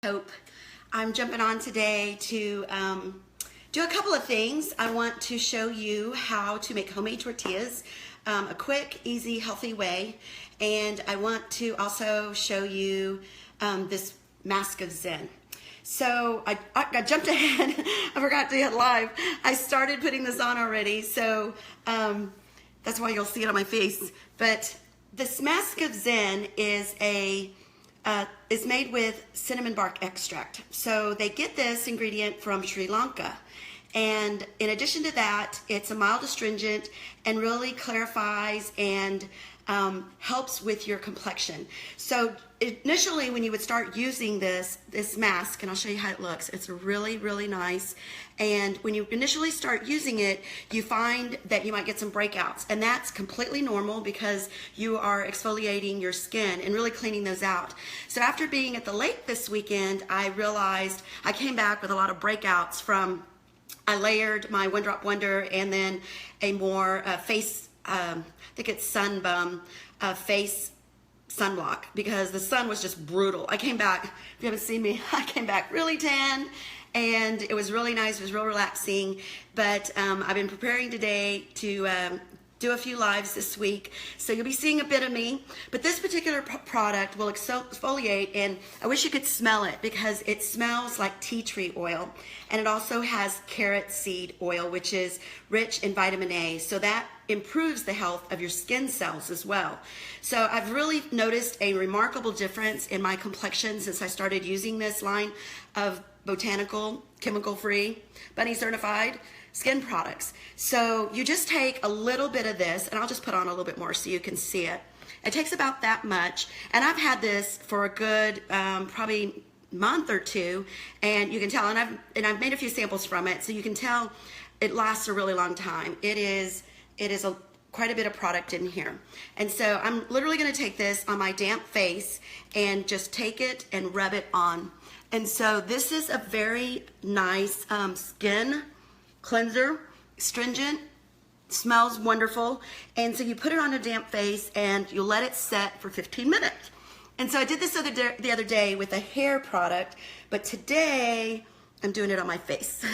Hope. I'm jumping on today to do a couple of things. I want to show you how to make homemade tortillas, a quick, easy, healthy way. And I want to also show you this Mask of Zen. So I jumped ahead. I forgot to hit live. I started putting this on already, so that's why you'll see it on my face. But this Mask of Zen is made with cinnamon bark extract. So they get this ingredient from Sri Lanka. And in addition to that, it's a mild astringent and really clarifies and helps with your complexion. So initially when you would start using this mask, and I'll show you how it looks, it's really, really nice. And when you initially start using it, you find that you might get some breakouts, and that's completely normal because you are exfoliating your skin and really cleaning those out. So after being at the lake this weekend, I realized I came back with a lot of breakouts from, I layered my One Drop Wonder and then a more face, I think it's Sunbum face sunblock, because the sun was just brutal. I came back, if you haven't seen me, I came back really tan, and it was really nice. It was real relaxing. But I've been preparing today to do a few lives this week, so you'll be seeing a bit of me. But this particular product will exfoliate, and I wish you could smell it because it smells like tea tree oil, and it also has carrot seed oil, which is rich in vitamin A, so that improves the health of your skin cells as well. So I've really noticed a remarkable difference in my complexion since I started using this line of botanical, chemical-free, bunny certified skin products. So you just take a little bit of this, and I'll just put on a little bit more so you can see it. It takes about that much, and I've had this for a good probably month or two, and you can tell, and I've made a few samples from it, so you can tell it lasts a really long time. It is quite a bit of product in here. And so I'm literally going to take this on my damp face and just take it and rub it on. And so this is a very nice skin cleanser, astringent, smells wonderful. And so you put it on a damp face and you let it set for 15 minutes. And so I did this the other day with a hair product, but today I'm doing it on my face.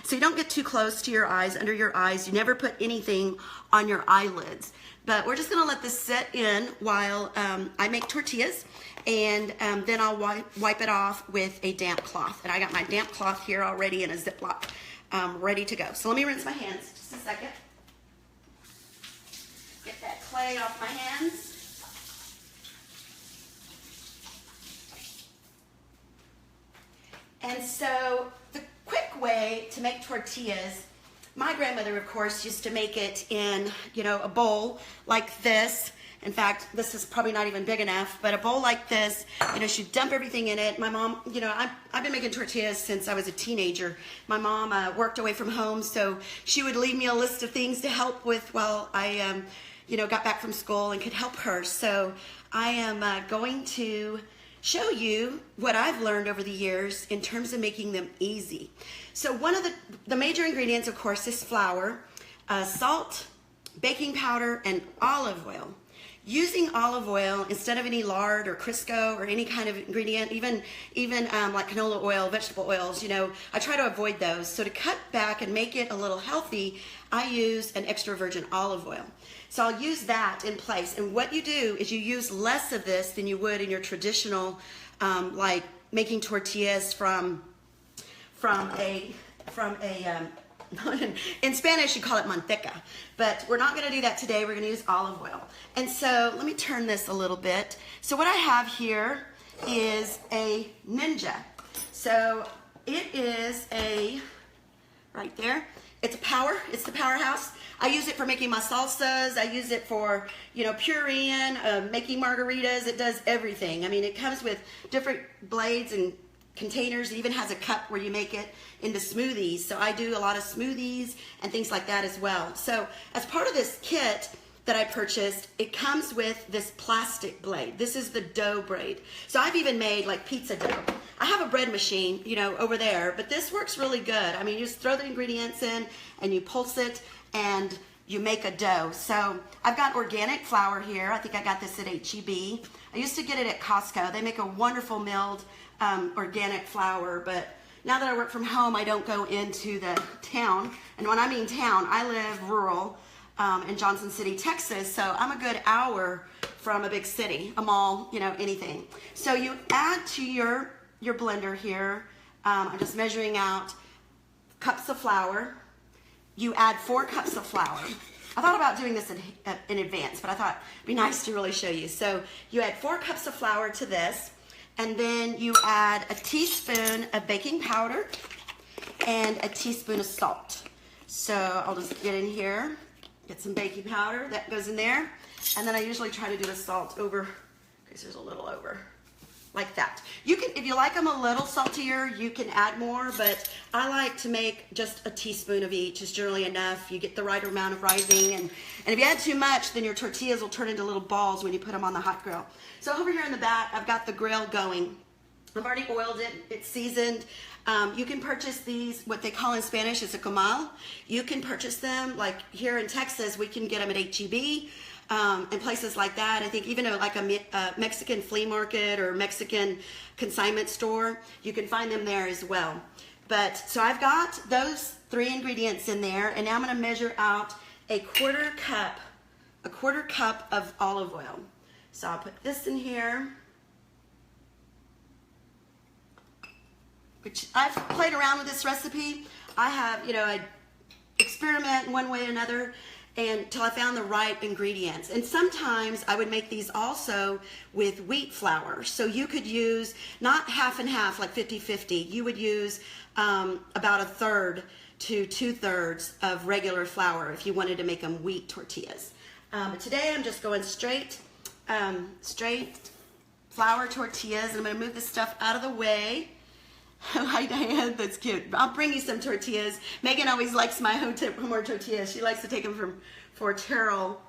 So you don't get too close to your eyes, under your eyes. You never put anything on your eyelids. But we're just gonna let this set in while I make tortillas, and then I'll wipe it off with a damp cloth. And I got my damp cloth here already in a Ziploc, ready to go. So let me rinse my hands just a second. Get that clay off my hands. And so the quick way to make tortillas, my grandmother, of course, used to make it in, a bowl like this. In fact, this is probably not even big enough, but a bowl like this, she'd dump everything in it. My mom, I've been making tortillas since I was a teenager. My mom worked away from home, so she would leave me a list of things to help with while I, got back from school and could help her. So I am going to show you what I've learned over the years in terms of making them easy. So one of the major ingredients, of course, is flour, salt, baking powder, and olive oil. Using olive oil instead of any lard or Crisco or any kind of ingredient, even like canola oil, vegetable oils, I try to avoid those. So to cut back and make it a little healthy, I use an extra virgin olive oil. So I'll use that in place. And what you do is you use less of this than you would in your traditional, like making tortillas from a in Spanish you call it manteca, but we're not going to do that today. We're going to use olive oil. And so let me turn this a little bit. So what I have here is a Ninja. So it is right there. It's the powerhouse. I use it for making my salsas. I use it for, pureeing, making margaritas. It does everything. I mean, it comes with different blades and containers. It even has a cup where you make it into smoothies. So I do a lot of smoothies and things like that as well. So as part of this kit that I purchased, it comes with this plastic blade. This is the dough blade. So I've even made like pizza dough. I have a bread machine, over there, but this works really good. I mean, you just throw the ingredients in and you pulse it and you make a dough. So I've got organic flour here. I think I got this at HEB. I used to get it at Costco. They make a wonderful milled organic flour, but now that I work from home, I don't go into the town. And when I mean town, I live rural in Johnson City, Texas, so I'm a good hour from a big city, a mall, you know, anything. So you add to your blender here, I'm just measuring out cups of flour. You add 4 cups of flour. I thought about doing this in advance, but I thought it'd be nice to really show you. So you add 4 cups of flour to this, and then you add a teaspoon of baking powder and a teaspoon of salt. So I'll just get in here, get some baking powder, that goes in there, and then I usually try to do the salt over, because there's a little over, like that. You can, if you like them a little saltier, you can add more, but I like to make just a teaspoon of each is generally enough. You get the right amount of rising, and if you add too much, then your tortillas will turn into little balls when you put them on the hot grill. So over here in the back, I've got the grill going. I've already oiled it, it's seasoned. You can purchase these, what they call in Spanish is a comal. You can purchase them, like here in Texas, we can get them at HEB. And places like that. I think even like a Mexican flea market or Mexican consignment store, you can find them there as well. But so I've got those 3 ingredients in there, and now I'm going to measure out a quarter cup of olive oil. So I'll put this in here, which I've played around with this recipe. I have, you know, I experiment in one way or another until I found the right ingredients. And sometimes I would make these also with wheat flour. So you could use not half and half, like 50-50. You would use about 1/3 to 2/3 of regular flour if you wanted to make them wheat tortillas. But today I'm just going straight flour tortillas. And I'm going to move this stuff out of the way. Hi Diane, that's cute. I'll bring you some tortillas. Megan always likes my home tortillas. She likes to take them from for Terrell.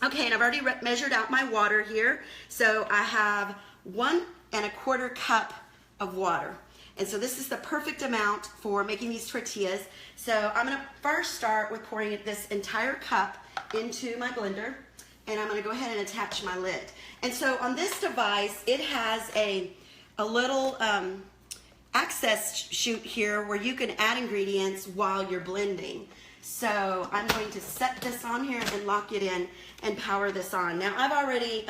Okay, and I've already measured out my water here. So I have 1 1/4 cup of water. And so this is the perfect amount for making these tortillas. So I'm gonna first start with pouring this entire cup into my blender. And I'm gonna go ahead and attach my lid. And so on this device, it has a little, access chute here where you can add ingredients while you're blending. So I'm going to set this on here and lock it in and power this on. Now I've already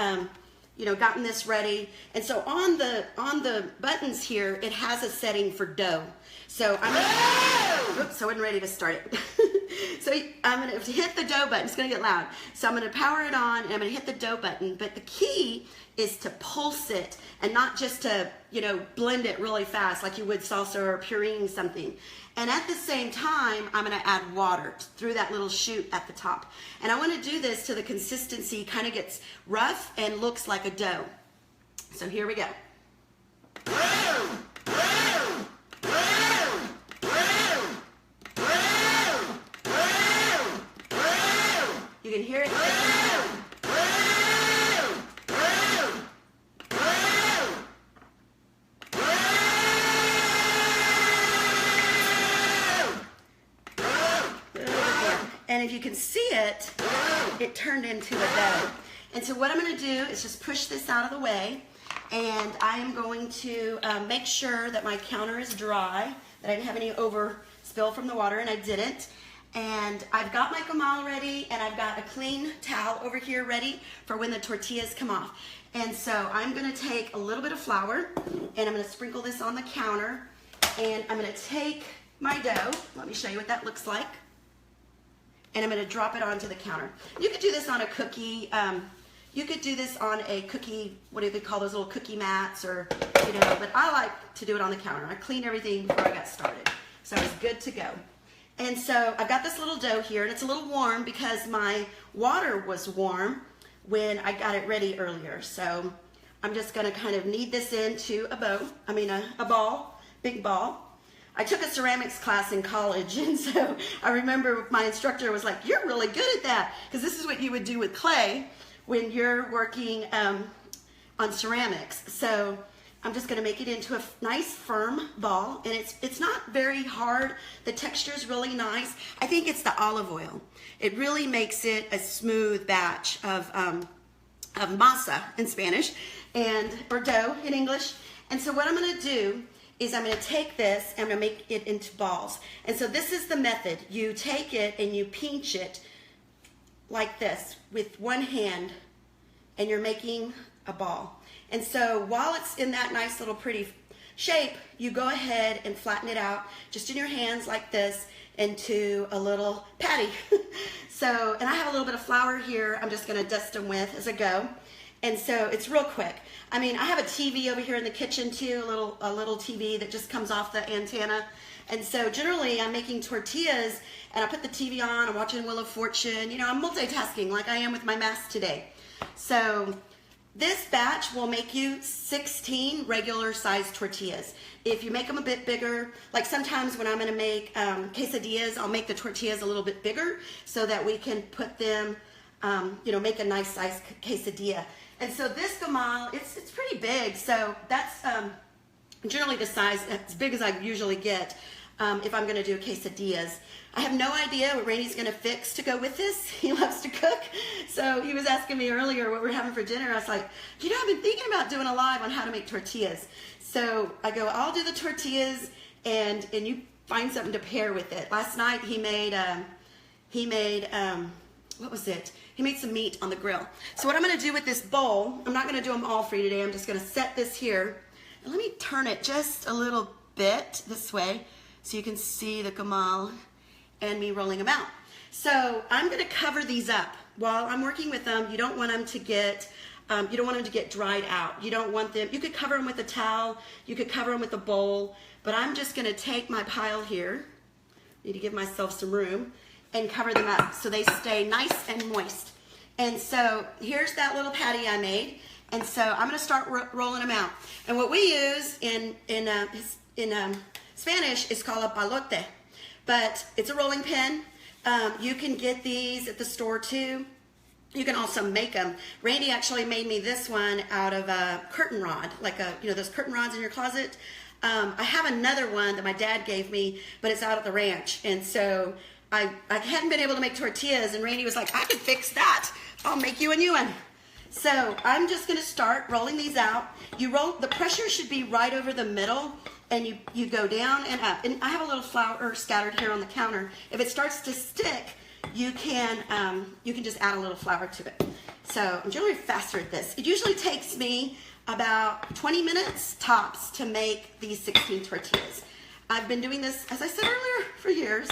you know, gotten this ready, and so on the buttons here it has a setting for dough. So I'm gonna, oops, I wasn't ready to start it. So I'm gonna hit the dough button. It's gonna get loud. So I'm gonna power it on and I'm gonna hit the dough button, but the key is to pulse it and not just to, you know, blend it really fast like you would salsa or pureeing something. And at the same time, I'm gonna add water through that little chute at the top. And I wanna do this till the consistency kind of gets rough and looks like a dough. So here we go. You can hear it. And if you can see it, it turned into a dough. And so what I'm going to do is just push this out of the way, and I am going to make sure that my counter is dry, that I didn't have any overspill from the water, and I didn't. And I've got my comal ready, and I've got a clean towel over here ready for when the tortillas come off. And so I'm going to take a little bit of flour, and I'm going to sprinkle this on the counter, and I'm going to take my dough. Let me show you what that looks like. And I'm going to drop it onto the counter. You could do this on a cookie. You could do this on a cookie, what do they call those little cookie mats, or, you know, but I like to do it on the counter. I cleaned everything before I got started. So it's good to go. And so I've got this little dough here, and it's a little warm because my water was warm when I got it ready earlier. So I'm just going to kind of knead this into a ball, big ball. I took a ceramics class in college, and so I remember my instructor was like, "You're really good at that," because this is what you would do with clay when you're working on ceramics. So I'm just going to make it into a nice firm ball, and it's not very hard. The texture is really nice. I think it's the olive oil. It really makes it a smooth batch of masa in Spanish, or dough in English. And so what I'm going to do is I'm going to take this and I'm going to make it into balls. And so this is the method. You take it and you pinch it like this with one hand, and you're making a ball. And so while it's in that nice little pretty shape, you go ahead and flatten it out just in your hands like this into a little patty. So, and I have a little bit of flour here I'm just going to dust them with as I go. And so it's real quick. I mean, I have a TV over here in the kitchen too, a little TV that just comes off the antenna. And so generally I'm making tortillas and I put the TV on, I'm watching Wheel of Fortune, you know, I'm multitasking like I am with my mask today. So this batch will make you 16 regular sized tortillas. If you make them a bit bigger, like sometimes when I'm gonna make quesadillas, I'll make the tortillas a little bit bigger so that we can put them, you know, make a nice size quesadilla. And so this gamal, it's pretty big. So that's generally the size, as big as I usually get if I'm gonna do quesadillas. I have no idea what Rainey's gonna fix to go with this. He loves to cook. So he was asking me earlier what we're having for dinner. I was like, you know, I've been thinking about doing a live on how to make tortillas. So I go, I'll do the tortillas and you find something to pair with it. Last night he made what was it? He made some meat on the grill. So what I'm gonna do with this bowl, I'm not gonna do them all for you today. I'm just gonna set this here. And let me turn it just a little bit this way so you can see the gamal and me rolling them out. So I'm gonna cover these up. While I'm working with them, you don't want them to get, dried out. You don't want them, you could cover them with a towel, you could cover them with a bowl, but I'm just gonna take my pile here, need to give myself some room, and cover them up so they stay nice and moist. And so here's that little patty I made. And so I'm gonna start rolling them out. And what we use in Spanish is called a palote, but it's a rolling pin. You can get these at the store too. You can also make them. Randy actually made me this one out of a curtain rod, like those curtain rods in your closet. I have another one that my dad gave me, but it's out at the ranch. And so I hadn't been able to make tortillas, and Randy was like, I can fix that. I'll make you a new one. So I'm just gonna start rolling these out. The pressure should be right over the middle, and you go down and up. And I have a little flour scattered here on the counter. If it starts to stick, you can just add a little flour to it. So I'm generally faster at this. It usually takes me about 20 minutes tops to make these 16 tortillas. I've been doing this, as I said earlier, for years.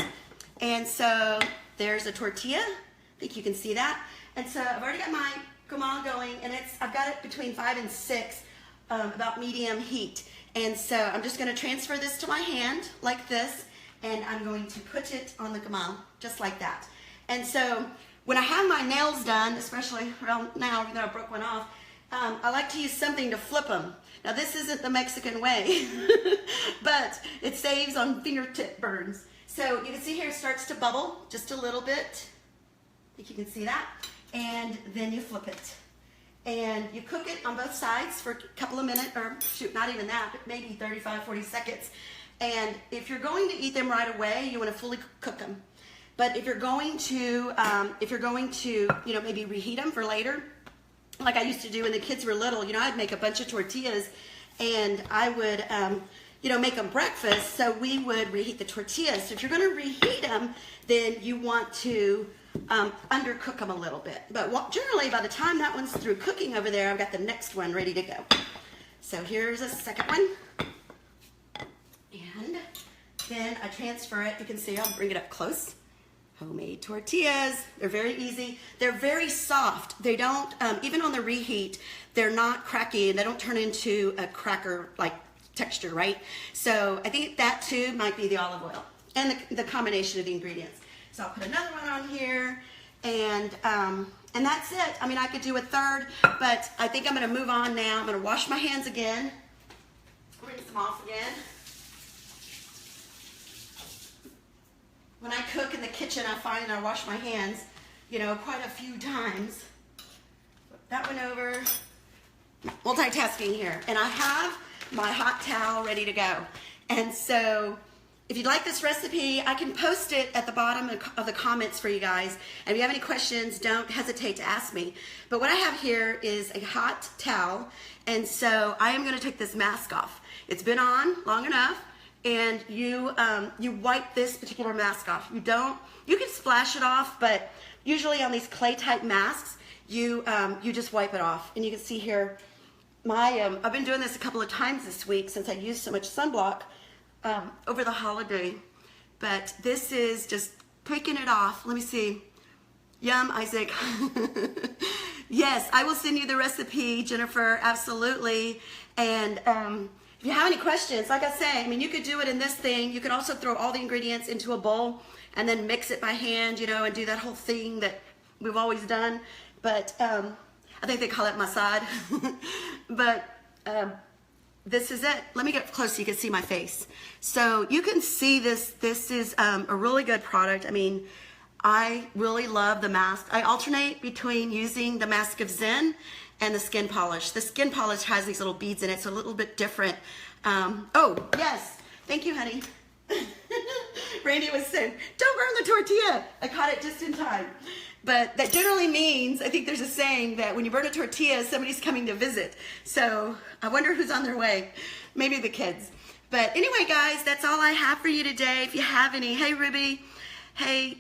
And so there's a tortilla. I think you can see that. And so I've already got my gamal going, and I've got it between 5 and 6, about medium heat. And so I'm just going to transfer this to my hand like this, and I'm going to put it on the gamal just like that. And so when I have my nails done, especially around now, even though I broke one off, I like to use something to flip them. Now this isn't the Mexican way, but it saves on fingertip burns. So you can see here it starts to bubble just a little bit. I think you can see that. And then you flip it. And you cook it on both sides for a couple of minutes, or shoot, not even that, but maybe 35, 40 seconds. And if you're going to eat them right away, you want to fully cook them. But if you're going to, maybe reheat them for later, like I used to do when the kids were little, I'd make a bunch of tortillas and I would, make them breakfast. So we would reheat the tortillas. So if you're going to reheat them, then you want to undercook them a little bit. But generally, by the time that one's through cooking over there, I've got the next one ready to go. So here's a second one. And then I transfer it. You can see, I'll bring it up close. Homemade tortillas. They're very easy. They're very soft. They don't, even on the reheat, they're not cracky and they don't turn into a cracker-like texture, right? So I think that too might be the olive oil and the combination of the ingredients. So I'll put another one on here, and that's it. I mean, I could do a third, but I think I'm going to move on now. I'm going to wash my hands again, rinse them off again. When I cook in the kitchen, I find I wash my hands, quite a few times. Flip that one over. Multitasking here. And I have my hot towel ready to go. And so if you'd like this recipe, I can post it at the bottom of the comments for you guys. And if you have any questions, don't hesitate to ask me. But what I have here is a hot towel. And so I am going to take this mask off. It's been on long enough. And you wipe this particular mask off. You can splash it off, but usually on these clay type masks, you just wipe it off. And you can see here, I've been doing this a couple of times this week since I used so much sunblock over the holiday. But this is just picking it off. Let me see. Yum, Isaac. Yes, I will send you the recipe, Jennifer, absolutely. And if you have any questions, like I say, I mean, you could do it in this thing. You could also throw all the ingredients into a bowl and then mix it by hand, you know, and do that whole thing that we've always done. But I think they call it masad. But this is it. Let me get close so you can see my face. So you can see this. This is a really good product. I mean, I really love the mask. I alternate between using the Mask of Zen and the skin polish. The skin polish has these little beads in it, so a little bit different. Oh, yes. Thank you, honey. Randy was saying, don't burn the tortilla. I caught it just in time. But that generally means, I think there's a saying that when you burn a tortilla, somebody's coming to visit. So I wonder who's on their way. Maybe the kids. But anyway, guys, that's all I have for you today. If you have any, hey, Ruby. Hey,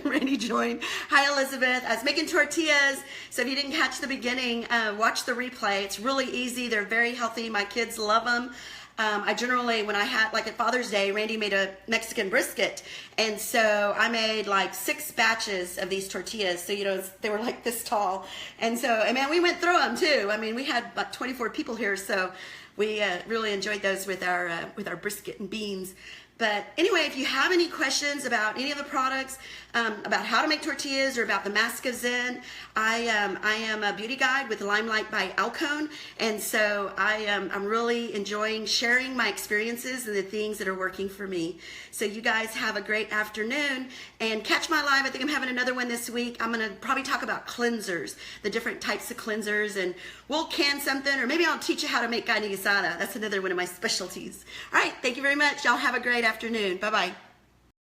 Randy joined. Hi, Elizabeth. I was making tortillas, so if you didn't catch the beginning, watch the replay. It's really easy. They're very healthy. My kids love them. I generally, when I had, like at Father's Day, Randy made a Mexican brisket, and so I made like 6 batches of these tortillas. So, you know, they were like this tall. And so, and man, we went through them too. I mean, we had about 24 people here, so we really enjoyed those with our brisket and beans. But anyway, if you have any questions about any of the products, about how to make tortillas or about the Mask of Zen, I am a beauty guide with LimeLight by Alcone, and so I'm really enjoying sharing my experiences and the things that are working for me. So you guys have a great afternoon, and catch my live. I think I'm having another one this week. I'm going to probably talk about cleansers, the different types of cleansers, and we'll can something, or maybe I'll teach you how to make carne asada. That's another one of my specialties. All right, thank you very much. Y'all have a great afternoon. Bye-bye.